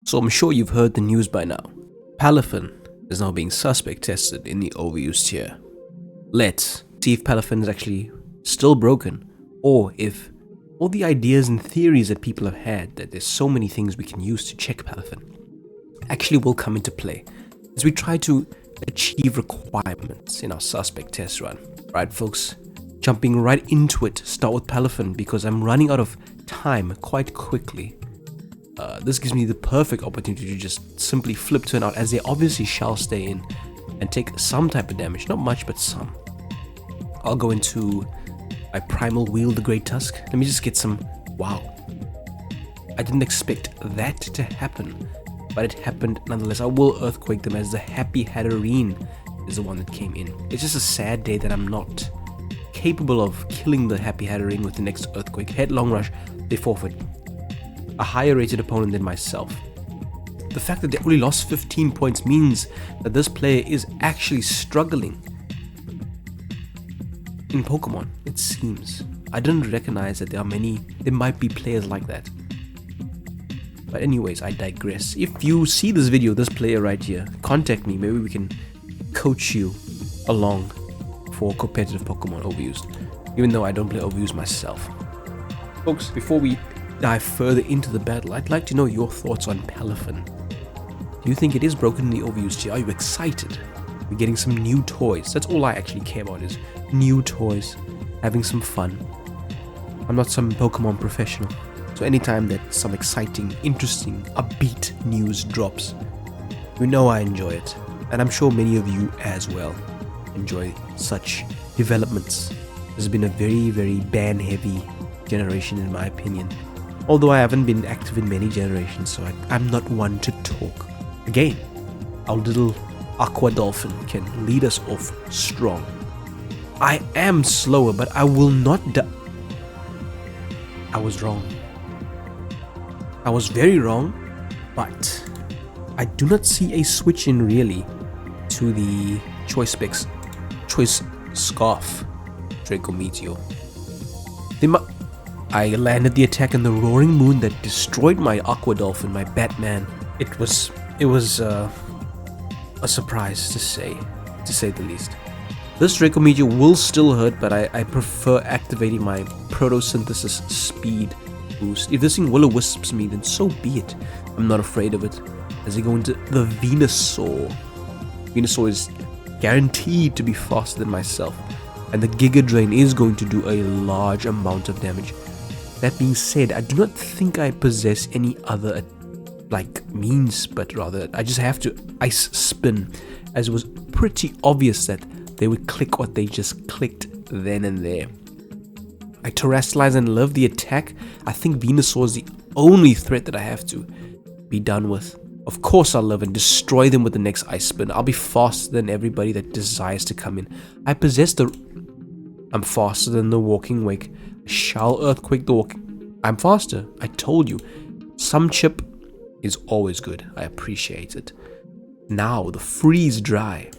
So I'm sure you've heard the news by now. Palafin is now being suspect tested in the overused tier. Let's see if Palafin is actually still broken, or if all the ideas and theories that people have had that there's so many things we can use to check Palafin actually will come into play as we try to achieve requirements in our suspect test run. Right, folks, jumping right into it, start with Palafin because I'm running out of time quite quickly. This gives me the perfect opportunity to just simply flip turn out, as they obviously shall stay in and take some type of damage, not much but some. I'll go into my primal wheel, the Great Tusk. Let me just get some. Wow, I didn't expect that to happen, but it happened nonetheless. I will earthquake them, as the Happy Hatterene is the one that came in. It's just a sad day that I'm not capable of killing the Happy Hatterene with the next earthquake. Headlong Rush, they forfeit. A higher rated opponent than myself. The fact that they only lost 15 points means that this player is actually struggling in Pokemon, it seems. I didn't recognize that there might be players like that. But anyways, I digress. If you see this video, this player right here, contact me. Maybe we can coach you along for competitive Pokemon overused, even though I don't play overused myself. Folks, before we dive further into the battle, I'd like to know your thoughts on Palafin. Do you think it is broken in the overused tier? Are you excited? We're getting some new toys. That's all I actually care about, is new toys, having some fun. I'm not some Pokemon professional, so anytime that some exciting, interesting, upbeat news drops, you know I enjoy it, and I'm sure many of you as well enjoy such developments. This has been a very, very ban-heavy generation in my opinion. Although I haven't been active in many generations, so I'm not one to talk. Again, our little Aqua Dolphin can lead us off strong. I am slower, but I will not die. I was wrong. I was very wrong, but I do not see a switch in really to the Choice Scarf Draco Meteor. I landed the attack in the Roaring Moon that destroyed my Aqua Dolphin, my Batman. It was a surprise to say the least. This Draco Meteor will still hurt, but I prefer activating my Photosynthesis speed boost. If this thing Will-O-Wisps me, then so be it. I'm not afraid of it. As I go into the Venusaur. Venusaur is guaranteed to be faster than myself, and the Giga Drain is going to do a large amount of damage. That being said, I do not think I possess any other means, but rather I just have to Ice Spin, as it was pretty obvious that they would click what they just clicked then and there. I Terrestrialize and love the attack. I think Venusaur is the only threat that I have to be done with. Of course I'll love and destroy them with the next Ice Spin. I'll be faster than everybody that desires to come in. I'm faster than the Walking Wake. I shall earthquake the walking. I'm faster. I told you. Some chip is always good. I appreciate it. Now, the Freeze Dry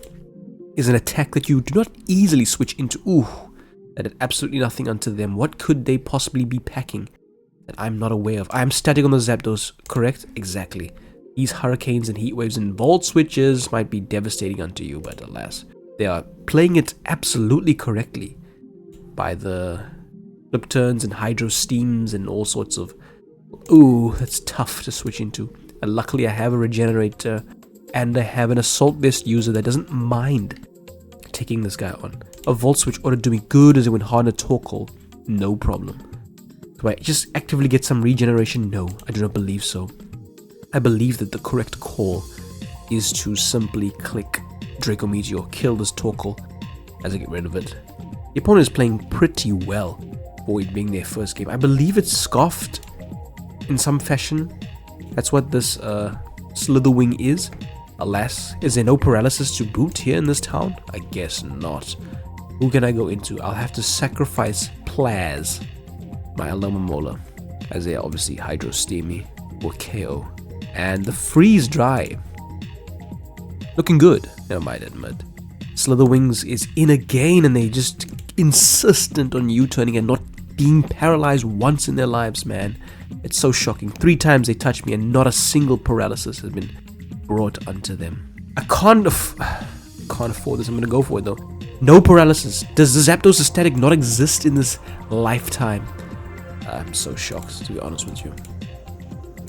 is an attack that you do not easily switch into. Ooh, that did absolutely nothing unto them. What could they possibly be packing that I'm not aware of? I am static on the Zapdos, correct? Exactly. These hurricanes and heat waves and volt switches might be devastating unto you, but alas, they are playing it absolutely correctly by the flip turns and hydro steams and all sorts of. Ooh, that's tough to switch into. And luckily I have a regenerator and I have an assault vest user that doesn't mind taking this guy on. A volt switch ought to do me good, as it went hard on a Torkoal. No problem. Do I just actively get some regeneration? No, I do not believe so. I believe that the correct call is to simply click Draco Meteor, kill this Torkoal as I get rid of it. The opponent is playing pretty well for it being their first game. I believe it's scoffed in some fashion. That's what this Slitherwing is. Alas, is there no paralysis to boot here in this town? I guess not. Who can I go into? I'll have to sacrifice Plaz, my Alomomola, as they are obviously Hydro Steamy or KO. And the Freeze Dry, looking good, I might admit. Slitherwings is in again, and they just insistent on U-turning and not being paralyzed once in their lives, man. It's so shocking. 3 times they touched me and not a single paralysis has been brought onto them. I can't afford this. I'm gonna go for it though. No paralysis. Does the Zapdos aesthetic not exist in this lifetime? I'm so shocked, to be honest with you.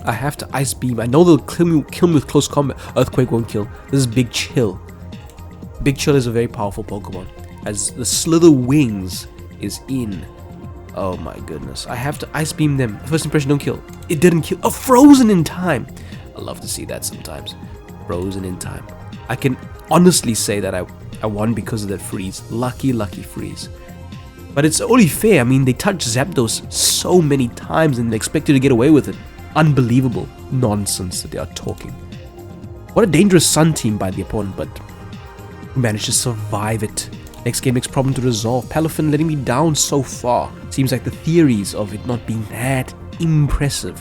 I have to Ice Beam. I know they'll kill me with close combat. Earthquake won't kill. This is Big Chill. Big Chill is a very powerful Pokemon, as the Slither Wings is in. Oh my goodness. I have to Ice Beam them. First impression, don't kill. It didn't kill. Oh, Frozen in time. I love to see that sometimes. Frozen in time. I can honestly say that I won because of that freeze. Lucky freeze. But it's only fair. I mean, they touched Zapdos so many times and they expected to get away with it. Unbelievable nonsense that they are talking. What a dangerous Sun team by the opponent, but managed to survive it. Next game, next problem to resolve. Palafin letting me down so far. Seems like the theories of it not being that impressive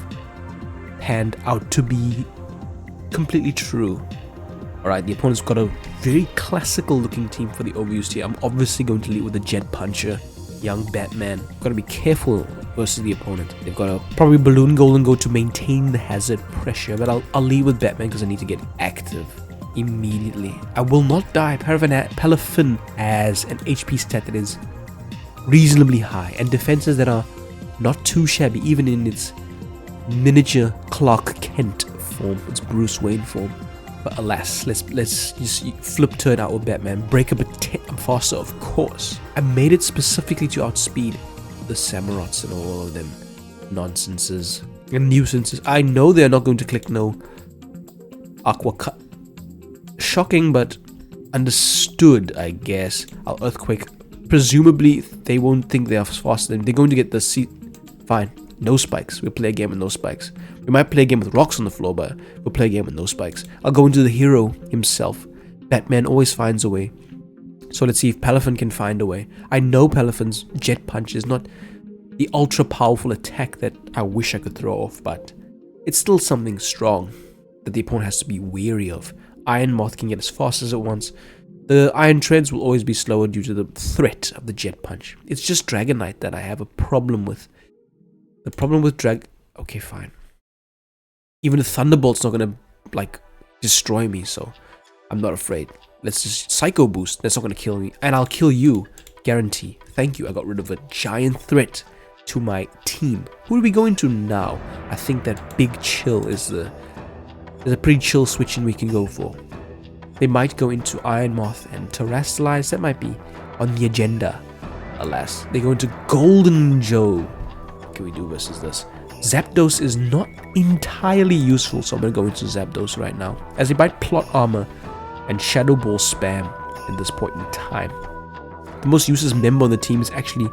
panned out to be completely true. Alright, the opponent's got a very classical looking team for the OU's tier. I'm obviously going to lead with the Jet Puncher, young Batman. Got to be careful versus the opponent. They've got a probably Balloon Golden Go to maintain the hazard pressure, but I'll lead with Batman because I need to get active immediately. I will not die. Palafin has an HP stat that is reasonably high and defenses that are not too shabby, even in its miniature Clark Kent form, its Bruce Wayne form. But alas, let's just flip turn out with Batman. Break up I'm faster, of course. I made it specifically to outspeed the Samurats and all of them nonsenses and nuisances. I know they're not going to click no Aqua Cut. Shocking, but understood, I guess. Our Earthquake. Presumably, they won't think they are faster than they're going to get the seat. Fine. No spikes. We'll play a game with no spikes. We might play a game with rocks on the floor, but we'll play a game with no spikes. I'll go into the hero himself. Batman always finds a way. So let's see if Palafin can find a way. I know Palafin's Jet Punch is not the ultra powerful attack that I wish I could throw off, but it's still something strong that the opponent has to be wary of. Iron Moth can get as fast as it wants. The Iron Treads will always be slower due to the threat of the Jet Punch. It's just Dragonite that I have a problem with. The problem with okay, fine. Even the Thunderbolt's not gonna, like, destroy me, so I'm not afraid. Let's just Psycho Boost. That's not gonna kill me. And I'll kill you. Guarantee. Thank you. I got rid of a giant threat to my team. Who are we going to now? I think that Big Chill is there's a pretty chill switch in we can go for. They might go into Iron Moth and Terrastallize. That might be on the agenda. Alas, they go into Golden Joe. What can we do versus this? Zapdos is not entirely useful, so I'm going to go into Zapdos right now, as he might Plot Armor and Shadow Ball spam at this point in time. The most useless member on the team is actually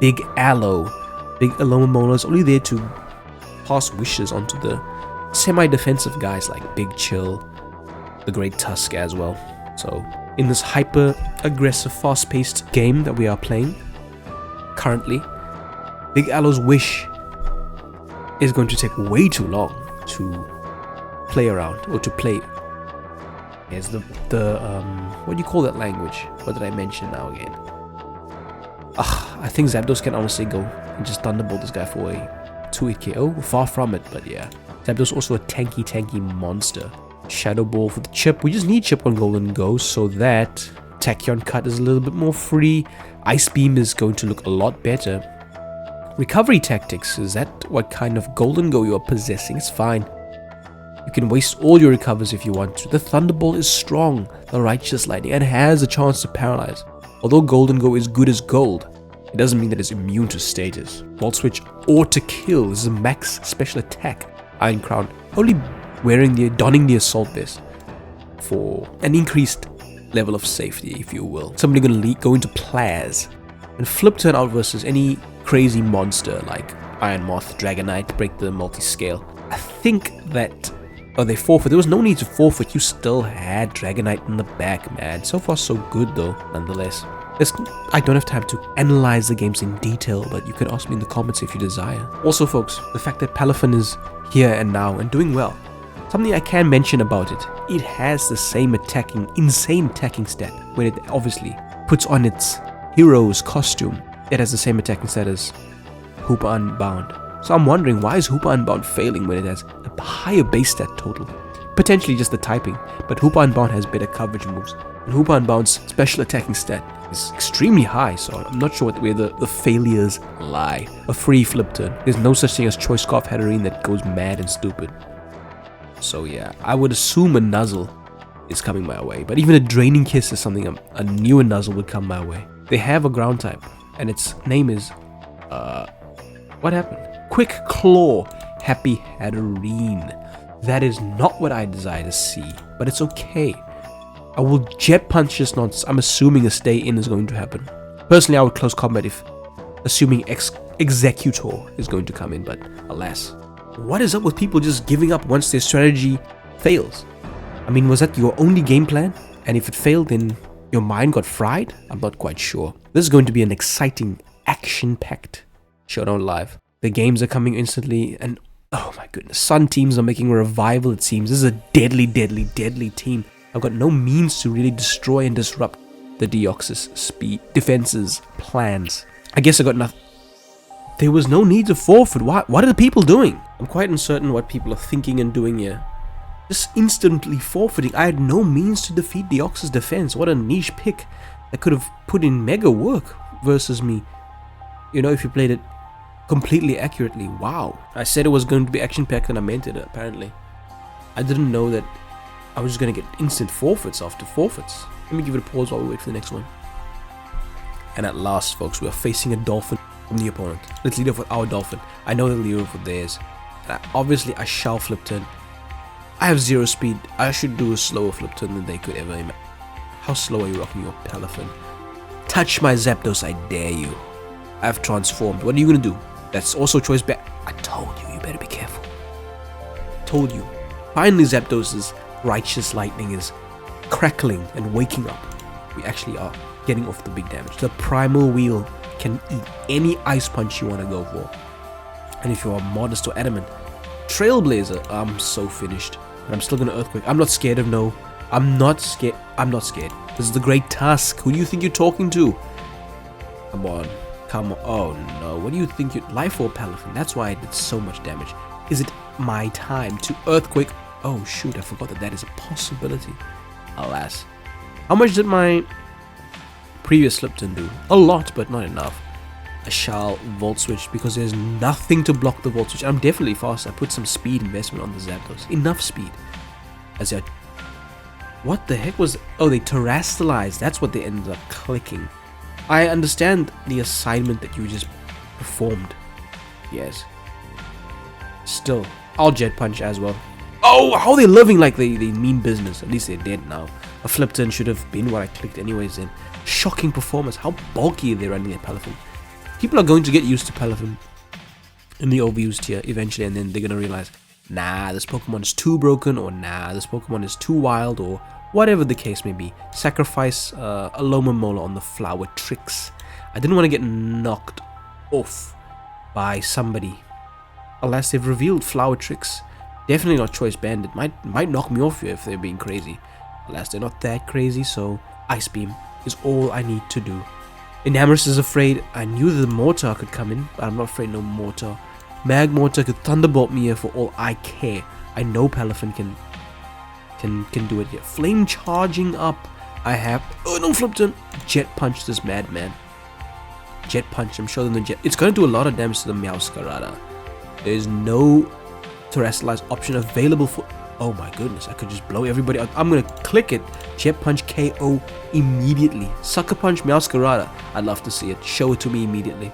Big Aloe. Big Alomomola is only there to pass wishes onto the semi-defensive guys like Big Chill, the Great Tusk as well. So in this hyper-aggressive, fast-paced game that we are playing currently, Big Aloe's wish is going to take way too long to play around, or to play. Yes, what do you call that language? What did I mention now again? I think Zapdos can honestly go and just Thunderbolt this guy for a 2-hit KO. Far from it, but yeah. Zapdos also a tanky monster. Shadow Ball for the chip. We just need chip on Golden Go so that Tachyon Cut is a little bit more free. Ice Beam is going to look a lot better. Recovery Tactics, is that what kind of Golden Go you are possessing? It's fine. You can waste all your recovers if you want to. The Thunderbolt is strong, the Righteous Lightning, and has a chance to paralyze. Although Golden Go is good as gold, it doesn't mean that it's immune to status. Volt Switch or to kill is a max special attack. Iron Crown, only donning the Assault Vest for an increased level of safety, if you will. Somebody gonna go into Plaz and flip turn out versus any crazy monster like Iron Moth, Dragonite, break the multi-scale. I think that they forfeit. There was no need to forfeit. You still had Dragonite in the back, man. So far so good though, nonetheless. I don't have time to analyze the games in detail, but you can ask me in the comments if you desire. Also folks, the fact that Palafin is here and now and doing well. Something I can mention about it, it has the same insane attacking stat when it obviously puts on its hero's costume. It has the same attacking stat as Hoopa Unbound. So I'm wondering, why is Hoopa Unbound failing when it has a higher base stat total? Potentially just the typing, but Hoopa Unbound has better coverage moves. And Hoopa Unbound's special attacking stat is extremely high, so I'm not sure where the failures lie. A free flip turn. There's no such thing as Choice Scarf Hatterene that goes mad and stupid. So yeah, I would assume a Nuzzle is coming my way, but even a Draining Kiss is something a newer Nuzzle would come my way. They have a ground type, and its name is, what happened? Quick Claw, Happy Hatterene. That is not what I desire to see, but it's okay. I will Jet Punch this nonsense. I'm assuming a stay in is going to happen. Personally, I would close combat if assuming Executor is going to come in, but alas. What is up with people just giving up once their strategy fails? I mean, was that your only game plan? And if it failed, then your mind got fried? I'm not quite sure. This is going to be an exciting, action-packed Showdown Live. The games are coming instantly, and oh my goodness, Sun teams are making a revival, it seems. This is a deadly, deadly, deadly team. I've got no means to really destroy and disrupt the Deoxys speed defenses plans. I guess I got nothing. There was no need to forfeit. What are the people doing? I'm quite uncertain what people are thinking and doing here. Just instantly forfeiting. I had no means to defeat Deoxys defense. What a niche pick that could have put in mega work versus me. You know, if you played it completely accurately. Wow. I said it was going to be action-packed and I meant it, apparently. I didn't know that I was just going to get instant forfeits after forfeits. Let me give it a pause while we wait for the next one. And at last, folks, we are facing a Dolphin from the opponent. Let's lead off with our Dolphin. I know they'll lead off with theirs. Obviously, I shall flip turn. I have 0 speed. I should do a slower flip turn than they could ever imagine. How slow are you rocking your Palafin? Touch my Zapdos, I dare you. I've transformed. What are you going to do? That's also choice back. I told you, you better be careful. Told you. Finally, Zapdos's righteous lightning is crackling and waking up. We actually are getting off the big damage. The primal wheel can eat any ice punch you want to go for. And if you are modest or adamant, Trailblazer, I'm so finished. But I'm still gonna Earthquake. I'm not scared of no. I'm not scared. I'm not scared. This is the great Tusk. Who do you think you're talking to? Come on. Come on. Oh no. What do you think you Life Orb Palafin? That's why I did so much damage. Is it my time to Earthquake? Oh shoot, I forgot that is a possibility. Alas. How much did my previous slip turn do? A lot, but not enough. I shall Volt Switch because there's nothing to block the Volt Switch. I'm definitely fast. I put some speed investment on the Zapdos. Enough speed. As I... What the heck was... Oh, they terrestrialized. That's what they ended up clicking. I understand the assignment that you just performed. Yes. Still, I'll Jet Punch as well. Oh, how are they living like they mean business? At least they're dead now. A flip turn should have been what I clicked anyways then. Shocking performance. How bulky are they running their Palafin? People are going to get used to Palafin in the overused tier eventually, and then they're going to realize, nah, this Pokemon is too broken, or nah, this Pokemon is too wild, or whatever the case may be. Sacrifice a Lomomola on the flower tricks. I didn't want to get knocked off by somebody. Alas, they've revealed flower tricks. Definitely not Choice Band. It might knock me off here if they're being crazy. Alas, they're not that crazy, so Ice Beam is all I need to do. Enamorus is afraid. I knew that the Mortar could come in, but I'm not afraid no Mortar. Mag Mortar could Thunderbolt me here for all I care. I know Palafin can do it here. Flame charging up. I have... Oh, no, flip turn. Jet Punch this madman. Jet Punch. I'm showing them the Jet... It's going to do a lot of damage to the Meowscarada. There is no terrestrialized option available for... Oh my goodness, I could just blow everybody out. I'm gonna click it. Jet Punch KO immediately. Sucker Punch Meowscarada. I'd love to see it. Show it to me immediately.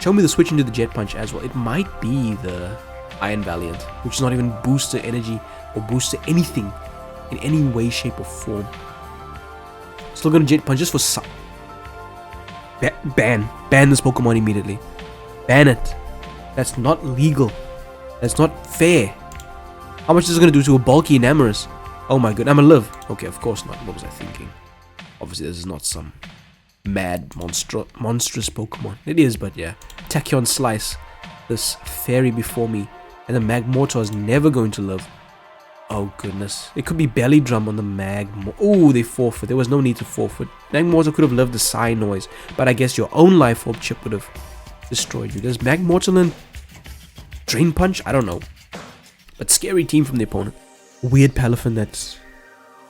Show me the switch into the Jet Punch as well. It might be the Iron Valiant, which is not even booster energy or booster anything in any way, shape or form. Still gonna Jet Punch just for some... Ban this Pokemon immediately. Ban it. That's not legal. That's not fair. How much is it going to do to a bulky Enamorus? Oh my god, I'm gonna live. Okay, of course not. What was I thinking? Obviously, this is not some mad, monstrous Pokemon. It is, but yeah. Tachyon Slice. This fairy before me. And the Magmortar is never going to live. Oh goodness. It could be Belly Drum on the Magmortar. Oh, they forfeit. There was no need to forfeit. Magmortar could have lived the sigh noise. But I guess your own Life Orb chip would have destroyed you. There's Magmortal and Drain Punch? I don't know. But scary team from the opponent. Weird Palafin that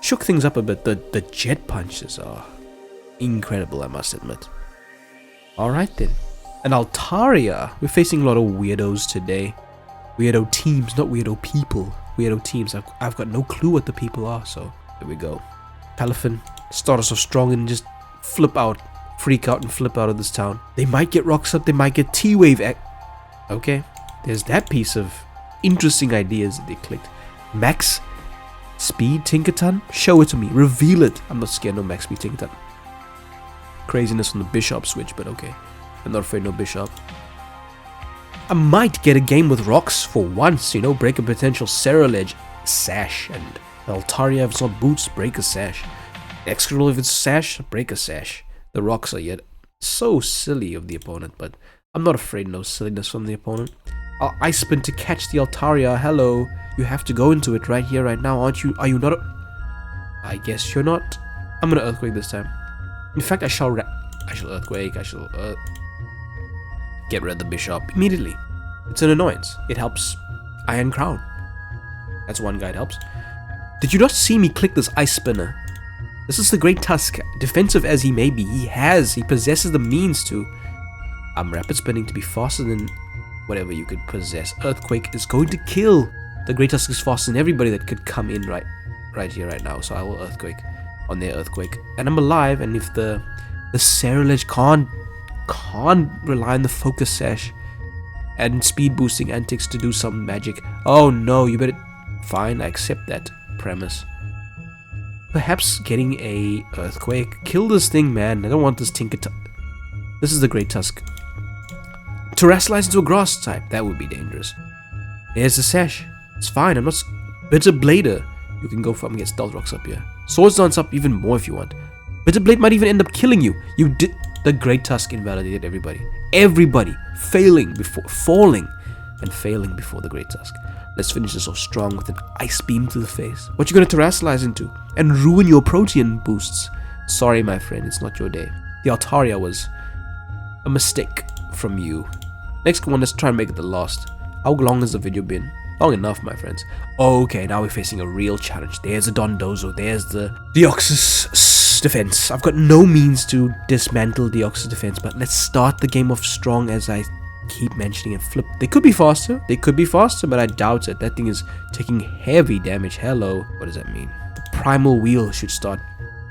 shook things up a bit. The Jet Punches are incredible, I must admit. Alright then. And Altaria. We're facing a lot of weirdos today. Weirdo teams, not weirdo people. Weirdo teams. I've got no clue what the people are, so there we go. Palafin started so strong and just flip out. Freak out and flip out of this town. They might get Rocks Up, they might get T-Wave. Okay, there's that piece of interesting ideas that they clicked. Max Speed Tinkerton? Show it to me. Reveal it. I'm not scared no Max Speed Tinkerton. Craziness on the Bishop switch, but okay. I'm not afraid no Bishop. I might get a game with Rocks for once, you know, break a potential Cerulege Sash, and Altaria if it's not Boots, break a Sash. Excadrill if it's Sash, break a Sash. The Rocks are yet so silly of the opponent, but I'm not afraid no silliness from the opponent. I'll Ice Spin to catch the Altaria. Hello, you have to go into it right here, right now, aren't you? Are you not? I guess you're not. I'm gonna Earthquake this time. In fact, I shall Earthquake. I shall get rid of the Bishop immediately. It's an annoyance. It helps Iron Crown. That's one guy it helps. Did you not see me click this Ice Spinner? This is the Great Tusk. Defensive as he may be, he possesses the means to. I'm Rapid Spinning to be faster than whatever you could possess. Earthquake is going to kill. The Great Tusk is faster than everybody that could come in right here, right now. So I will Earthquake on their Earthquake. And I'm alive, and if the Cerulege can't rely on the Focus Sash and speed boosting antics to do some magic. Oh no, you better. Fine, I accept that premise. Perhaps getting a Earthquake. Kill this thing, man. I don't want this Tinkerton. This is the Great Tusk. Terrasilize into a Grass type. That would be dangerous. There's the Sash. It's fine. I'm not. Bitter Blader. You can go for and get Stealth Rocks up here. Swords Dance up even more if you want. Bitter Blade might even end up killing you. You did. The Great Tusk invalidated everybody. Everybody falling before the Great Tusk. Let's finish this off strong with an Ice Beam to the face. What you gonna Terrasilize into? And ruin your Protean boosts? Sorry, my friend, it's not your day. The Altaria was a mistake from you. Next one, let's try and make it the last. How long has the video been? Long enough, my friends. Okay, now we're facing a real challenge. There's a Dondozo. There's the Deoxys defense. I've got no means to dismantle Deoxys defense, but let's start the game off strong as I keep mentioning and flip. They could be faster. But I doubt it. That thing is taking heavy damage. Hello. What does that mean? The Primal Wheel should start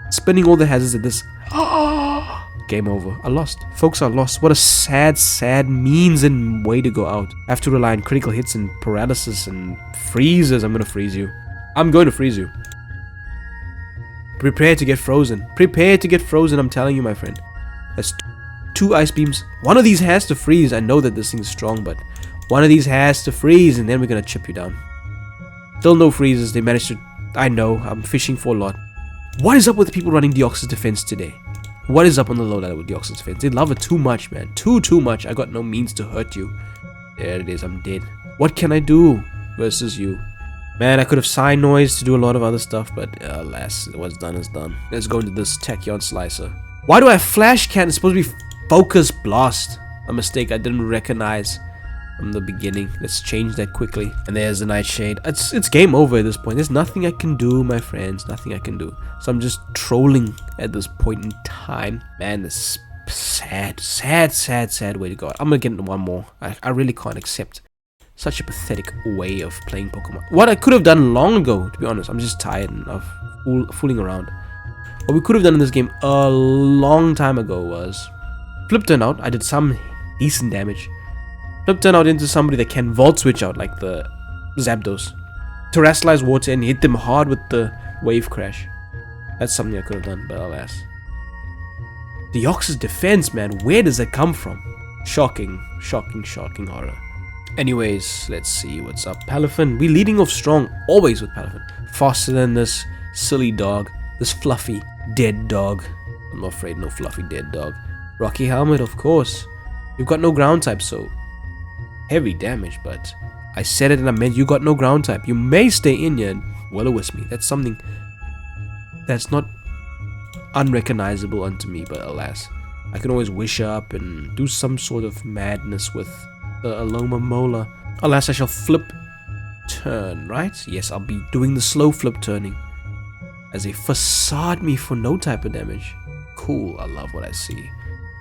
spinning all the hazards at this. Game over. I lost. Folks, I lost. What a sad means and way to go out. I have to rely on critical hits and paralysis and freezes. I'm going to freeze you. Prepare to get frozen. I'm telling you, my friend. That's two Ice Beams. One of these has to freeze. I know that this thing is strong, but one of these has to freeze, and then we're going to chip you down. Still no freezes. They managed to. I know. I'm fishing for a lot. What is up with people running Deoxys defense today? What is up on the low ladder with Deoxys defense? They love it too much, man. Too much. I got no means to hurt you. There it is. I'm dead. What can I do versus you? Man, I could have Sign Noise to do a lot of other stuff, but alas, what's done is done. Let's go into this Tachyon Slicer. Why do I have Flash Cannon? It's supposed to be Focus Blast. A mistake I didn't recognize from the beginning. Let's change that quickly. And there's the Nightshade. It's game over at this point. There's nothing I can do, my friends. Nothing I can do. So I'm just trolling at this point in time. Man, this is sad way to go. I'm gonna get into one more. I really can't accept such a pathetic way of playing Pokemon. What I could have done long ago, to be honest. I'm just tired of fooling around. What we could have done in this game a long time ago was flip turn out. I did some decent damage. Flip turn out into somebody that can Volt Switch out, like the Zapdos. Terrasilize water and hit them hard with the Wave Crash. That's something I could have done, but alas. Deoxys defense, man. Where does that come from? Shocking horror. Anyways, let's see what's up. Palafin, we leading off strong, always with Palafin. Faster than this silly dog, this fluffy, dead dog. I'm not afraid no fluffy, dead dog. Rocky Helmet, of course. You've got no ground type, so heavy damage, but I said it and I meant you got no ground type. You may stay in here and will-o-wisp me. That's something that's not unrecognizable unto me, but alas. I can always wish up and do some sort of madness with the Aloma Mola. Alas, I shall flip turn, right? Yes, I'll be doing the slow flip turning as they facade me for no type of damage. Cool, I love what I see.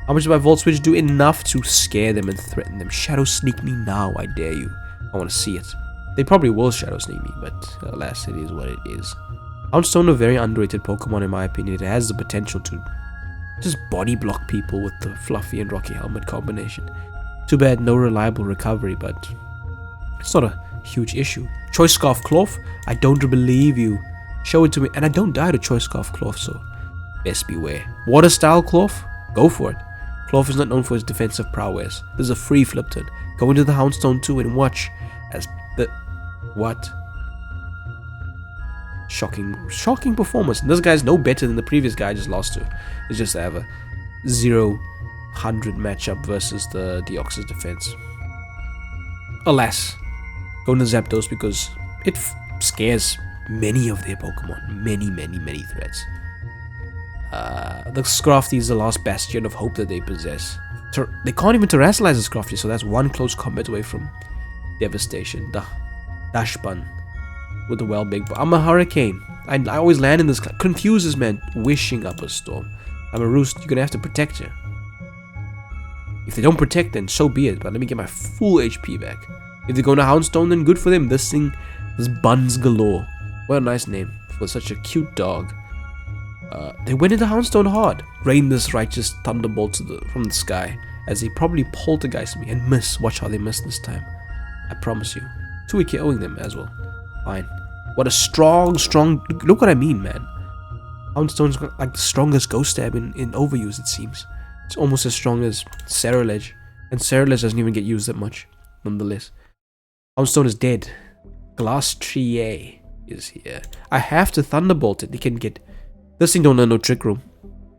How much did my Volt Switch do? Enough to scare them and threaten them. Shadow Sneak me now, I dare you. I want to see it. They probably will Shadow Sneak me, but alas, it is what it is. Houndstone, a very underrated Pokemon in my opinion. It has the potential to just body block people with the Fluffy and Rocky Helmet combination. Too bad no reliable recovery, but it's not a huge issue. Choice Scarf Cloth, I don't believe you. Show it to me, and I don't die to Choice Scarf Cloth, so best beware. Water Style Cloth, go for it. Cloth is not known for his defensive prowess. This is a free flip turn. Go into the Houndstone too and watch as the... What? Shocking performance. And this guy's no better than the previous guy I just lost to. It's just I have a 0-100 matchup versus the Deoxys defense. Alas, go into Zapdos because it scares many of their Pokemon. Many threats. The Scrafty is the last bastion of hope that they possess. They can't even terrestrialize the Scrafty, so that's one close combat away from devastation. Dashbun with the well-big. I'm a Hurricane. I always land in this. Confuses man. Wishing up a storm. I'm a Roost. You're gonna have to protect you. If they don't protect, then so be it. But let me get my full HP back. If they're going to Houndstone, then good for them. This Buns Galore. What a nice name for such a cute dog. They went into Houndstone hard. Rain this righteous thunderbolt from the sky as they probably poltergeist me and miss. Watch how they miss this time. I promise you. 2 KOing them as well. Fine. What a strong... Look what I mean, man. Houndstone's got like the strongest Ghost Stab in overuse, it seems. It's almost as strong as Ceruledge. And Ceruledge doesn't even get used that much, nonetheless. Houndstone is dead. Glass Tree is here. I have to Thunderbolt it. They can get... This thing don't know no Trick Room.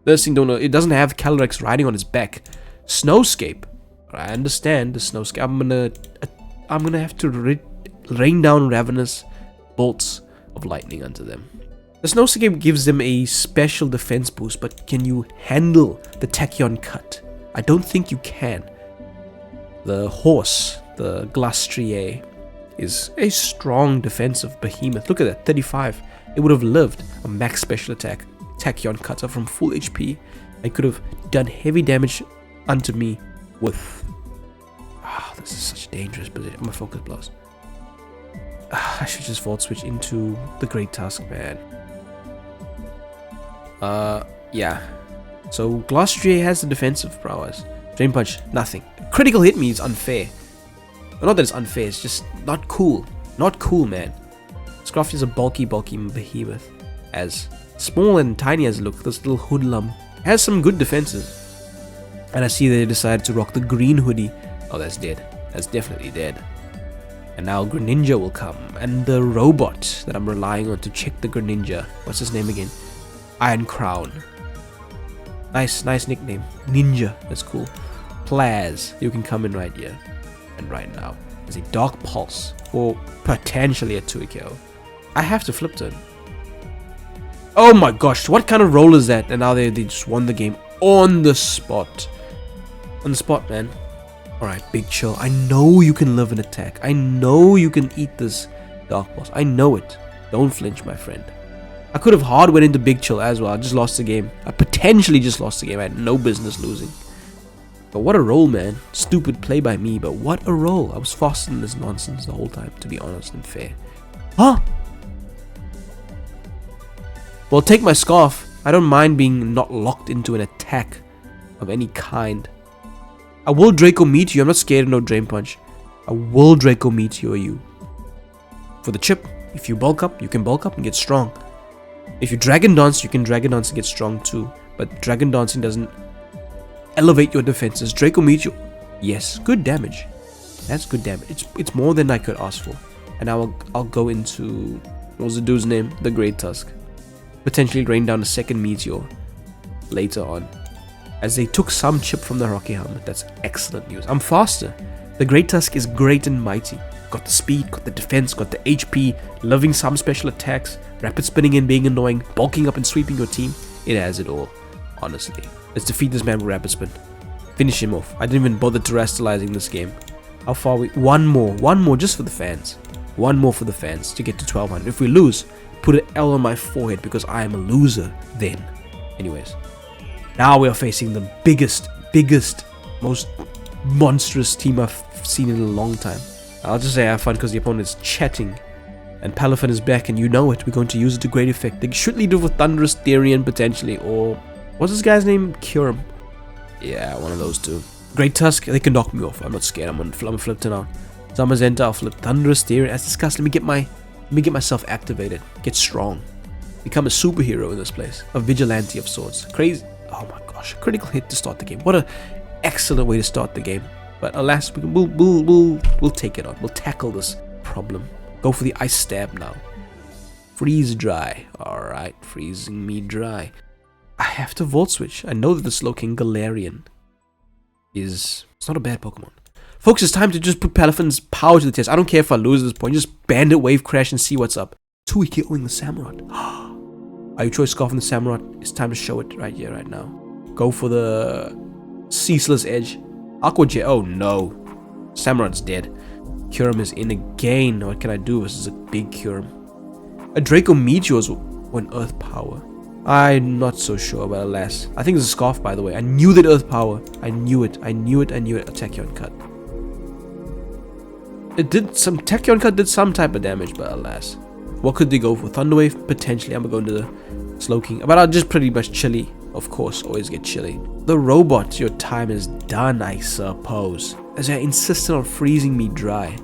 This thing don't know... It doesn't have Calyrex riding on its back. Snowscape. I understand the Snowscape. I'm gonna have to rain down ravenous bolts of lightning onto them. The Snowscape gives them a special defense boost, but can you handle the Tachyon Cut? I don't think you can. The horse, the Glastrier, is a strong defensive behemoth. Look at that, 35. It would have lived a max special attack Tachyon Cutter from full HP. I could have done heavy damage unto me with... this is such a dangerous position. I'm a Focus Blast. I should just Volt Switch into the Great Tusk, man. Yeah. So Glastrier has the defensive prowess. Drain Punch, nothing. Critical hit me is unfair. Well, not that it's unfair, it's just not cool. Not cool, man. Scruffy is a bulky behemoth. As small and tiny as it looks, this little hoodlum has some good defenses. And I see they decided to rock the green hoodie. Oh, that's dead. That's definitely dead. And now Greninja will come. And the robot that I'm relying on to check the Greninja. What's his name again? Iron Crown. Nice nickname. Ninja. That's cool. Plaz. You can come in right here. And right now. There's a Dark Pulse. Or potentially a 2 KO. I have to flip turn. Oh my gosh. What kind of roll is that? And now they just won the game on the spot. On the spot, man. Alright, Big Chill. I know you can live an attack. I know you can eat this Dark Pulse. I know it. Don't flinch, my friend. I could have hard went into Big Chill as well. I just lost the game. I potentially just lost the game. I had no business losing. But what a roll, man. Stupid play by me, but what a roll. I was faster than this nonsense the whole time, to be honest and fair. Huh? Well, take my Scarf. I don't mind being not locked into an attack of any kind. I will Draco Meteor. I'm not scared of no Drain Punch. I will Draco Meteor you. For the chip, if you bulk up, you can bulk up and get strong. If you Dragon Dance, you can Dragon Dance and get strong too. But Dragon Dancing doesn't elevate your defenses. Draco Meteor, yes, good damage. That's good damage. It's more than I could ask for. And now I'll go into... What was the dude's name? The Great Tusk. Potentially rain down a second Meteor later on. As they took some chip from the Rocky Helmet. That's excellent news. I'm faster. The Great Tusk is great and mighty. Got the speed, got the defense, got the HP, loving some special attacks, rapid spinning and being annoying, bulking up and sweeping your team. It has it all, honestly. Let's defeat this man with Rapid Spin. Finish him off. I didn't even bother terrestrializing this game. How far we... One more just for the fans. One more for the fans to get to 1200. If we lose, put an L on my forehead because I am a loser then. Anyways. Now we are facing the biggest, most monstrous team I've seen in a long time. I'll just say have fun because the opponent is chatting. And Palafin is back and you know it. We're going to use it to great effect. They should lead with Thunderous Therian potentially. Or... What's this guy's name? Curum. Yeah, one of those two. Great Tusk, they can knock me off. I'm not scared. I'm gonna flip turn out. Zamazenta, I'll flip Thunderous Therian. As discussed, let me get myself activated. Get strong. Become a superhero in this place. A vigilante of sorts. Crazy. Oh my gosh. Critical hit to start the game. What an excellent way to start the game. But alas, we'll take it on. We'll tackle this problem. Go for the Ice Stab now. Freeze Dry. Alright, freezing me dry. I have to Volt Switch. I know that the Slowking Galarian is... It's not a bad Pokemon. Folks, it's time to just put Palafin's power to the test. I don't care if I lose at this point. Just Bandit Wave Crash and see what's up. 2 KOing the Samurott. Are you choice scarfing the Samurott? It's time to show it right here, right now. Go for the Ceaseless Edge. Aqua Jet. Oh no. Samurott's dead. Kyurem is in again. What can I do? This is a big Kyurem. A Draco Meteor's one Earth Power. I'm not so sure, but alas. I think it's a Scarf, by the way. I knew that Earth Power. I knew it. Tachyon Cut. Tachyon Cut did some type of damage, but alas. What could they go for? Thunderwave? Potentially. I'm going to go into the Slowking. But I'll just pretty much chilly. Of course, always get chilly. The robot, your time is done, I suppose. As I insisted on freezing me dry,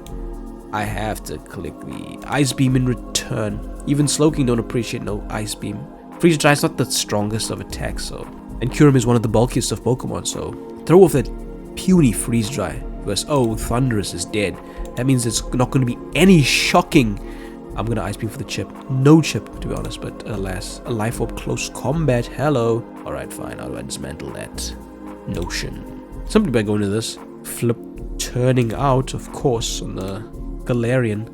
I have to click the Ice Beam in return. Even Slowking don't appreciate no Ice Beam. Freeze Dry is not the strongest of attacks, so... And Kyurem is one of the bulkiest of Pokemon, so... Throw off that puny Freeze Dry. Versus, oh, Thunderous is dead. That means it's not going to be any shocking... I'm going to Ice Beam for the chip. No chip, to be honest, but alas. A Life Orb close combat, hello. Alright, fine, I'll dismantle that notion. Simply by going to this. Flip turning out, of course, on the Galarian.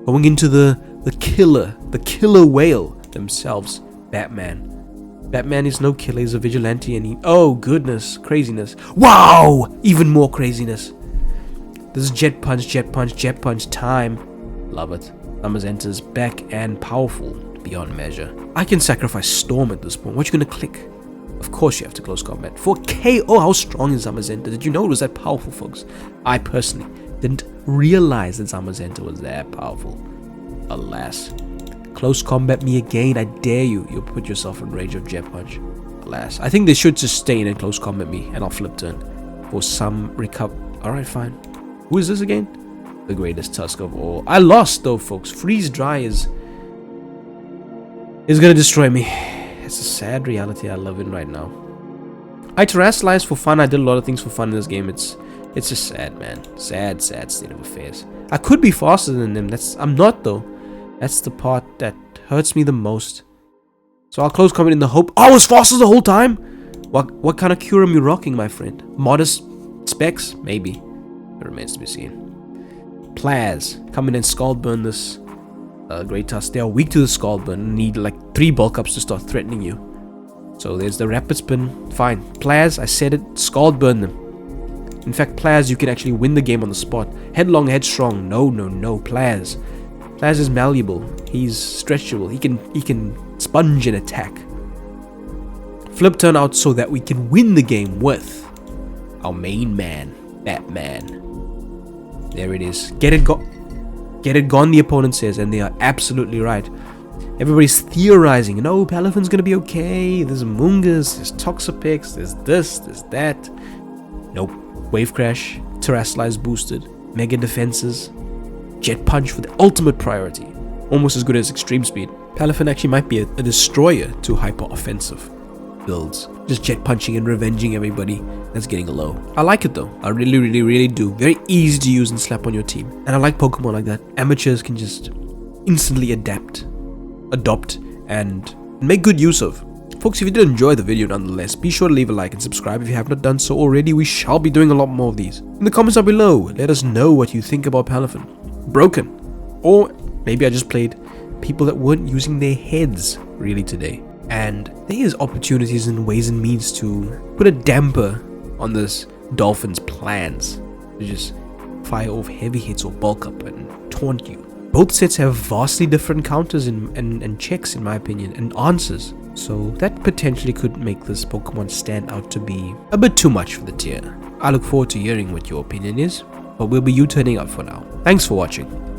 Going into the killer whale themselves. Batman. Batman is no killer, he's a vigilante and he... Oh, goodness. Craziness. Wow! Even more craziness. This is Jet Punch time. Love it. Zamazenta's back and powerful beyond measure. I can sacrifice Storm at this point. What you gonna click? Of course you have to close combat. 4K! Oh, how strong is Zamazenta? Did you know it was that powerful, folks? I personally didn't realize that Zamazenta was that powerful. Alas. Close combat me again, I dare you. You'll put yourself in range of Jet Punch. Alas. I think they should sustain and close combat me, and I'll flip turn. For some recover. Alright, fine. Who is this again? The greatest Tusk of all. I lost though, folks. Freeze Dry is gonna destroy me. It's a sad reality I live in right now. I terrestrialized for fun. I did a lot of things for fun in this game. It's just sad, man. Sad state of affairs. I could be faster than them. I'm not though. That's the part that hurts me the most. So I'll close combat in the hope. Oh, I was faster the whole time. What kind of Kyurem are you rocking, my friend? Modest specs, maybe. It remains to be seen. Plaz, come in and Scald Burn this Great Tusk. They are weak to the Scald Burn. Need like 3 bulk ups to start threatening you. So there's the Rapid Spin. Fine. Plaz, I said it. Scald Burn them. In fact, Plaz, you can actually win the game on the spot. Headlong, headstrong. No. Plaz. Plaz is malleable. He's stretchable. He can sponge an attack. Flip turn out so that we can win the game with our main man, Batman. There it is. Get it gone, the opponent says, and they are absolutely right. Everybody's theorizing. No, Palafin's gonna be okay. There's Mungus, there's Toxapex, there's this, there's that. Nope. Wave Crash, Terrestrialize boosted, Mega Defenses, Jet Punch for the ultimate priority. Almost as good as Extreme Speed. Palafin actually might be a destroyer to hyper offensive builds. Just jet punching and revenging everybody that's getting low. I like it though. I really do. Very easy to use and slap on your team. And I like Pokemon like that. Amateurs can just instantly adopt, and make good use of. Folks, if you did enjoy the video nonetheless, be sure to leave a like and subscribe if you have not done so already. We shall be doing a lot more of these. In the comments down below, let us know what you think about Palafin. Broken. Or maybe I just played people that weren't using their heads really today. and there is opportunities and ways and means to put a damper on this Dolphin's plans to just fire off heavy hits or bulk up and taunt you. Both sets have vastly different counters and checks, in my opinion, and answers, so that potentially could make this Pokemon stand out to be a bit too much for the tier. I look forward to hearing what your opinion is, but we'll be U-turning out for now. Thanks for watching.